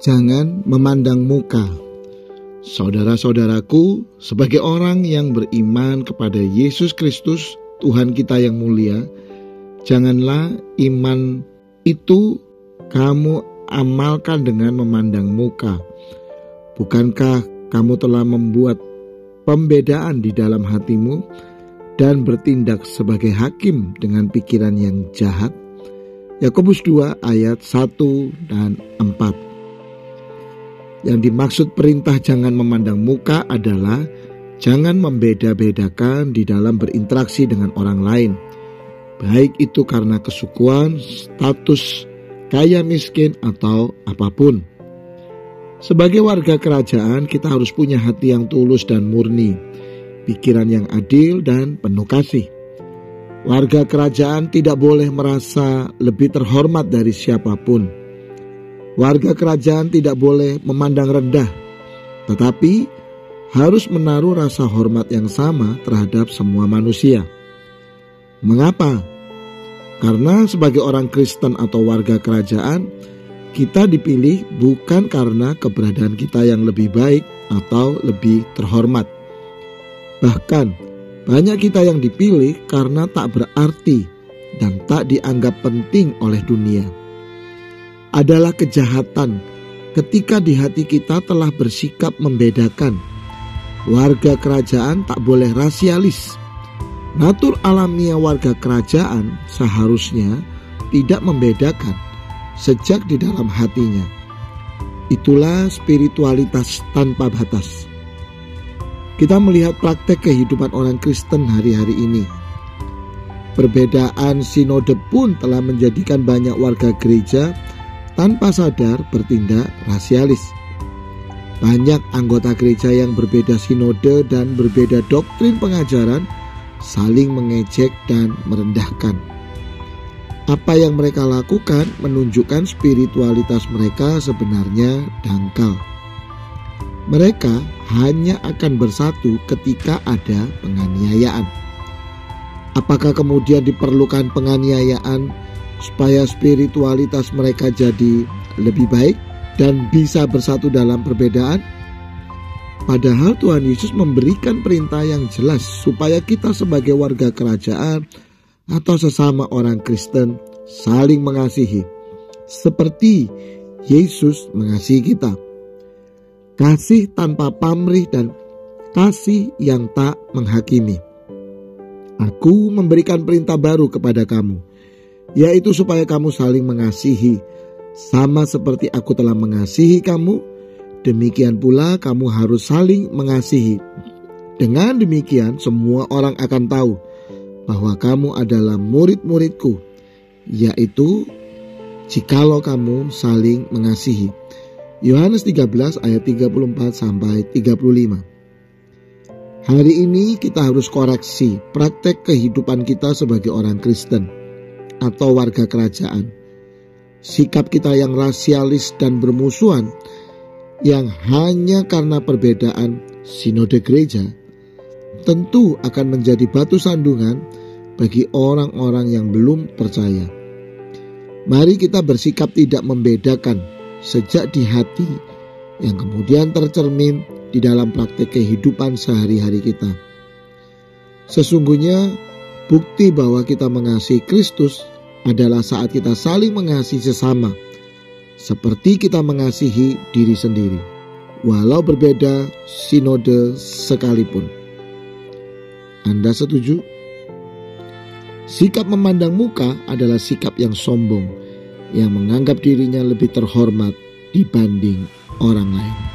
Jangan memandang muka. Saudara-saudaraku, sebagai orang yang beriman kepada Yesus Kristus, Tuhan kita yang mulia, janganlah iman itu kamu amalkan dengan memandang muka. Bukankah kamu telah membuat pembedaan di dalam hatimu dan bertindak sebagai hakim dengan pikiran yang jahat? Yakobus 2 ayat 1 dan 4. Yang dimaksud perintah jangan memandang muka adalah jangan membeda-bedakan di dalam berinteraksi dengan orang lain, baik itu karena kesukuan, status, kaya miskin, atau apapun. Sebagai warga kerajaan, kita harus punya hati yang tulus dan murni, pikiran yang adil dan penuh kasih. Warga kerajaan tidak boleh merasa lebih terhormat dari siapapun. Warga kerajaan tidak boleh memandang rendah, tetapi harus menaruh rasa hormat yang sama terhadap semua manusia. Mengapa? Karena sebagai orang Kristen atau warga kerajaan, kita dipilih bukan karena keberadaan kita yang lebih baik atau lebih terhormat. Bahkan, banyak kita yang dipilih karena tak berarti dan tak dianggap penting oleh dunia. Adalah kejahatan ketika di hati kita telah bersikap membedakan. Warga kerajaan tak boleh rasialis. Natur alamiah warga kerajaan seharusnya tidak membedakan sejak di dalam hatinya. Itulah spiritualitas tanpa batas. Kita melihat praktek kehidupan orang Kristen hari-hari ini. Perbedaan sinode pun telah menjadikan banyak warga gereja tanpa sadar bertindak rasialis. Banyak anggota gereja yang berbeda sinode dan berbeda doktrin pengajaran saling mengejek dan merendahkan. Apa yang mereka lakukan menunjukkan spiritualitas mereka sebenarnya dangkal. Mereka hanya akan bersatu ketika ada penganiayaan. Apakah kemudian diperlukan penganiayaan supaya spiritualitas mereka jadi lebih baik dan bisa bersatu dalam perbedaan? Padahal Tuhan Yesus memberikan perintah yang jelas supaya kita sebagai warga kerajaan atau sesama orang Kristen saling mengasihi seperti Yesus mengasihi kita. Kasih tanpa pamrih dan kasih yang tak menghakimi. Aku memberikan perintah baru kepada kamu, yaitu supaya kamu saling mengasihi, sama seperti aku telah mengasihi kamu, demikian pula kamu harus saling mengasihi. Dengan demikian semua orang akan tahu bahwa kamu adalah murid-muridku, yaitu jikalau kamu saling mengasihi. Yohanes 13 ayat 34 sampai 35. Hari ini kita harus koreksi praktek kehidupan kita sebagai orang Kristen atau warga kerajaan. Sikap kita yang rasialis dan bermusuhan yang hanya karena perbedaan sinode gereja tentu akan menjadi batu sandungan bagi orang-orang yang belum percaya. Mari kita bersikap tidak membedakan sejak di hati yang kemudian tercermin di dalam praktek kehidupan sehari-hari kita. Sesungguhnya bukti bahwa kita mengasihi Kristus adalah saat kita saling mengasihi sesama, seperti kita mengasihi diri sendiri, walau berbeda sinode sekalipun. Anda setuju? Sikap memandang muka adalah sikap yang sombong, yang menganggap dirinya lebih terhormat dibanding orang lain.